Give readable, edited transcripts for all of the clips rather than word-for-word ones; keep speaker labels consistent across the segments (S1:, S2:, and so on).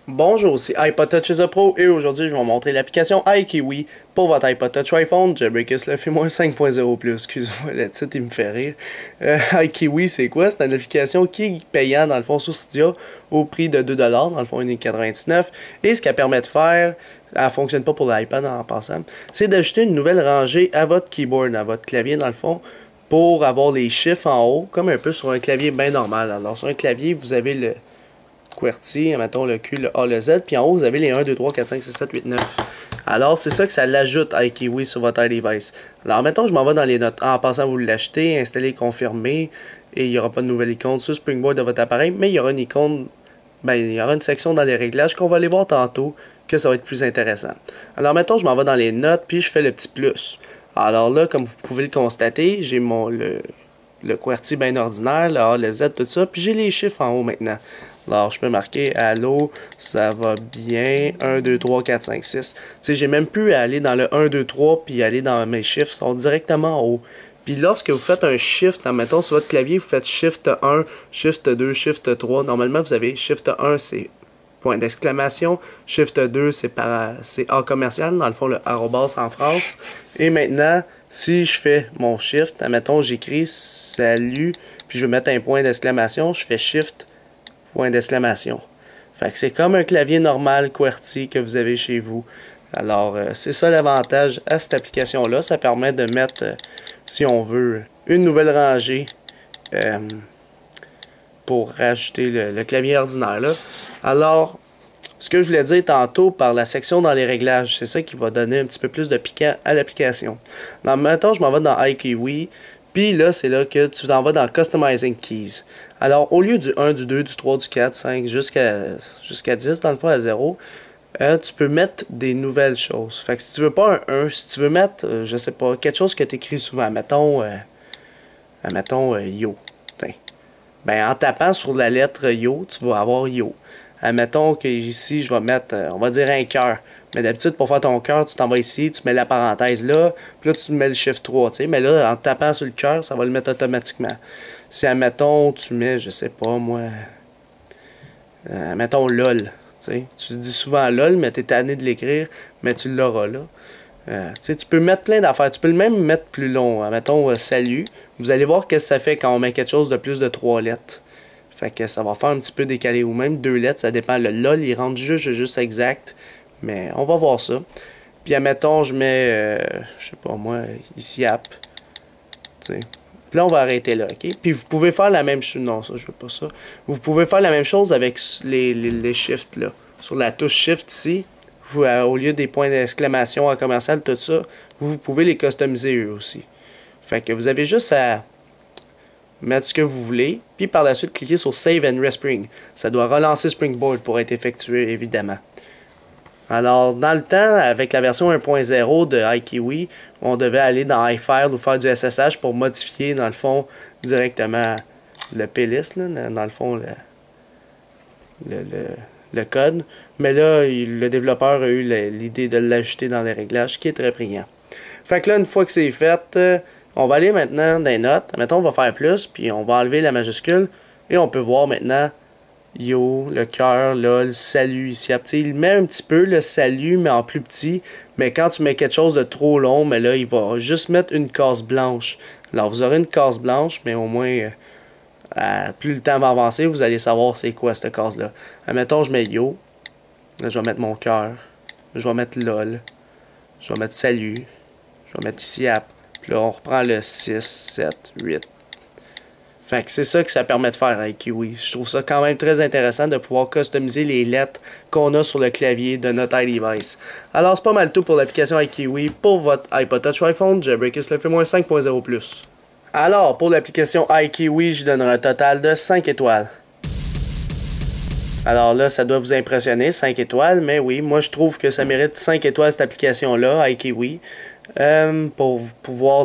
S1: Bonjour, c'est iPod Touch is a Pro et aujourd'hui je vais vous montrer l'application iKiwi pour votre iPod Touch ou iPhone. Jailbreakers le fait moins 5.0+, excuse-moi, le titre il me fait rire. iKiwi c'est quoi? C'est une application qui est payante dans le fond sur Cydia au prix de 2$, dans le fond 1,99$. Et ce qu'elle permet de faire, elle fonctionne pas pour l'iPad en passant, c'est d'ajouter une nouvelle rangée à votre keyboard, à votre clavier dans le fond, pour avoir les chiffres en haut, comme un peu sur un clavier bien normal. Alors sur un clavier, vous avez le QWERTY, mettons le Q, le A, le Z, puis en haut vous avez les 1, 2, 3, 4, 5, 6, 7, 8, 9. Alors c'est ça que ça l'ajoute iKiwi sur votre device. Alors mettons je m'en vais dans les notes. En passant vous l'achetez, installez, confirmer, et il n'y aura pas de nouvelle icône sur Springboard de votre appareil, mais il y aura une icône, il y aura une section dans les réglages qu'on va aller voir tantôt, que ça va être plus intéressant. Alors mettons je m'en vais dans les notes, puis je fais le petit plus. Alors là, comme vous pouvez le constater, j'ai le QWERTY bien ordinaire, le A, le Z, tout ça, puis j'ai les chiffres en haut maintenant. Alors, je peux marquer allô, ça va bien, 1, 2, 3, 4, 5, 6. Tu sais, j'ai même pu aller dans le 1, 2, 3 puis aller dans mes chiffres, ils sont directement en haut. Puis lorsque vous faites un shift, mettons sur votre clavier, vous faites shift 1, shift 2, shift 3. Normalement, vous avez shift 1, c'est point d'exclamation. Shift 2, c'est A commercial, dans le fond, le arrobas en France. Et maintenant, si je fais mon shift, admettons, j'écris salut, puis je vais mettre un point d'exclamation, je fais shift, point d'exclamation. Fait que c'est comme un clavier normal QWERTY que vous avez chez vous. Alors, c'est ça l'avantage à cette application-là. Ça permet de mettre, si on veut, une nouvelle rangée pour rajouter le clavier ordinaire, là. Alors, ce que je voulais dire tantôt par la section dans les réglages, c'est ça qui va donner un petit peu plus de piquant à l'application. Donc, maintenant, je m'en vais dans iKiwi. Puis là, c'est là que tu t'en vas dans Customizing Keys. Alors, au lieu du 1, du 2, du 3, du 4, 5, jusqu'à 10, dans le fond, à 0, tu peux mettre des nouvelles choses. Fait que si tu veux pas un 1, si tu veux mettre, je sais pas, quelque chose que tu écris souvent, mettons yo. Ben, en tapant sur la lettre yo, tu vas avoir yo. Admettons que ici, je vais mettre, on va dire un cœur. Mais d'habitude, pour faire ton cœur, tu t'en vas ici, tu mets la parenthèse là, puis là, tu mets le chiffre 3, tu sais. Mais là, en tapant sur le cœur, ça va le mettre automatiquement. Si, admettons, tu mets, je sais pas, moi, admettons LOL, tu sais. Tu dis souvent LOL, mais t'es tanné de l'écrire, mais tu l'auras là. Tu sais, tu peux mettre plein d'affaires. Tu peux le même mettre plus long. Mettons salut. Vous allez voir que ça fait quand on met quelque chose de plus de 3 lettres. Fait que ça va faire un petit peu décalé. Ou même 2 lettres, ça dépend. Le LOL, il rentre juste exact. Mais on va voir ça. Puis admettons, je mets, je sais pas moi, ici app. Tu sais. Puis là, on va arrêter là, ok? Puis vous pouvez faire la même chose. Non, ça, je veux pas ça. Vous pouvez faire la même chose avec les shifts, là. Sur la touche shift ici, vous, au lieu des points d'exclamation en commercial, tout ça, vous pouvez les customiser eux aussi. Fait que vous avez juste à mettre ce que vous voulez, puis par la suite, cliquer sur Save and Respring. Ça doit relancer Springboard pour être effectué, évidemment. Alors, dans le temps, avec la version 1.0 de iKiwi, on devait aller dans iFile ou faire du SSH pour modifier, dans le fond, directement le plist, là, dans le fond, le code. Mais là, le développeur a eu l'idée de l'ajouter dans les réglages, qui est très brillant. Fait que là, une fois que c'est fait, on va aller maintenant dans les notes. Mettons, on va faire plus, puis on va enlever la majuscule. Et on peut voir maintenant yo, le cœur, là, le salut ici. Il met un petit peu le salut, mais en plus petit. Mais quand tu mets quelque chose de trop long, mais là, il va juste mettre une case blanche. Alors, vous aurez une case blanche, mais au moins, plus le temps va avancer, vous allez savoir c'est quoi cette case-là. Admettons, je mets yo. Là, je vais mettre mon cœur. Je vais mettre lol. Je vais mettre salut. Je vais mettre ici app. Puis là, on reprend le 6, 7, 8. Fait que c'est ça que ça permet de faire avec iKiwi. Je trouve ça quand même très intéressant de pouvoir customiser les lettres qu'on a sur le clavier de notre iDevice. Alors, c'est pas mal tout pour l'application iKiwi pour votre iPod Touch ou iPhone. Jailbreakers le fait moins 5.0+. Alors, pour l'application iKiwi, je donnerai un total de 5 étoiles. Alors là, ça doit vous impressionner, 5 étoiles, mais oui, moi je trouve que ça mérite 5 étoiles cette application-là, iKiwi, pour pouvoir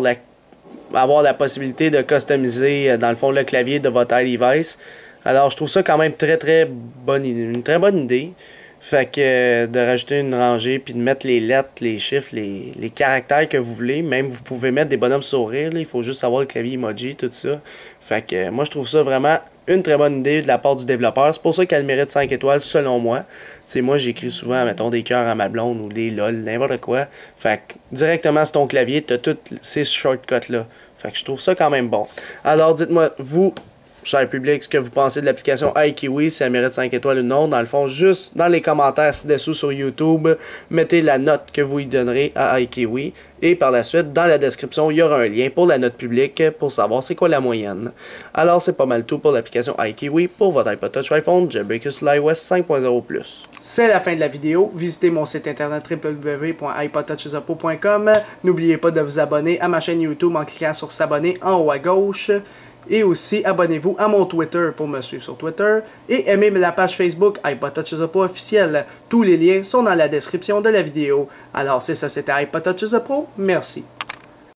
S1: avoir la possibilité de customiser, dans le fond, le clavier de votre iDevice. Alors, je trouve ça quand même une très bonne idée. Fait que de rajouter une rangée, puis de mettre les lettres, les chiffres, les caractères que vous voulez. Même, vous pouvez mettre des bonhommes sourires, là, il faut juste savoir le clavier emoji, tout ça. Fait que moi, je trouve ça vraiment une très bonne idée de la part du développeur. C'est pour ça qu'elle mérite 5 étoiles selon moi. Tu sais, moi j'écris souvent, mettons, des cœurs à ma blonde ou des lol, n'importe quoi. Fait que directement sur ton clavier, t'as tous ces shortcuts-là. Fait que je trouve ça quand même bon. Alors dites-moi, vous, cher public, ce que vous pensez de l'application iKiwi, si elle mérite 5 étoiles ou non. Dans le fond, juste dans les commentaires ci-dessous sur YouTube, mettez la note que vous y donnerez à iKiwi. Et par la suite, dans la description, il y aura un lien pour la note publique pour savoir c'est quoi la moyenne. Alors, c'est pas mal tout pour l'application iKiwi pour votre iPod Touch iPhone Jailbreak sur l'iOS 5.0+. C'est la fin de la vidéo. Visitez mon site internet www.ipodtouchesuppo.com. N'oubliez pas de vous abonner à ma chaîne YouTube en cliquant sur s'abonner en haut à gauche. Et aussi, abonnez-vous à mon Twitter pour me suivre sur Twitter. Et aimez la page Facebook iPod Touches Pro officielle. Tous les liens sont dans la description de la vidéo. Alors c'est ça, c'était iPod Touches Pro. Merci.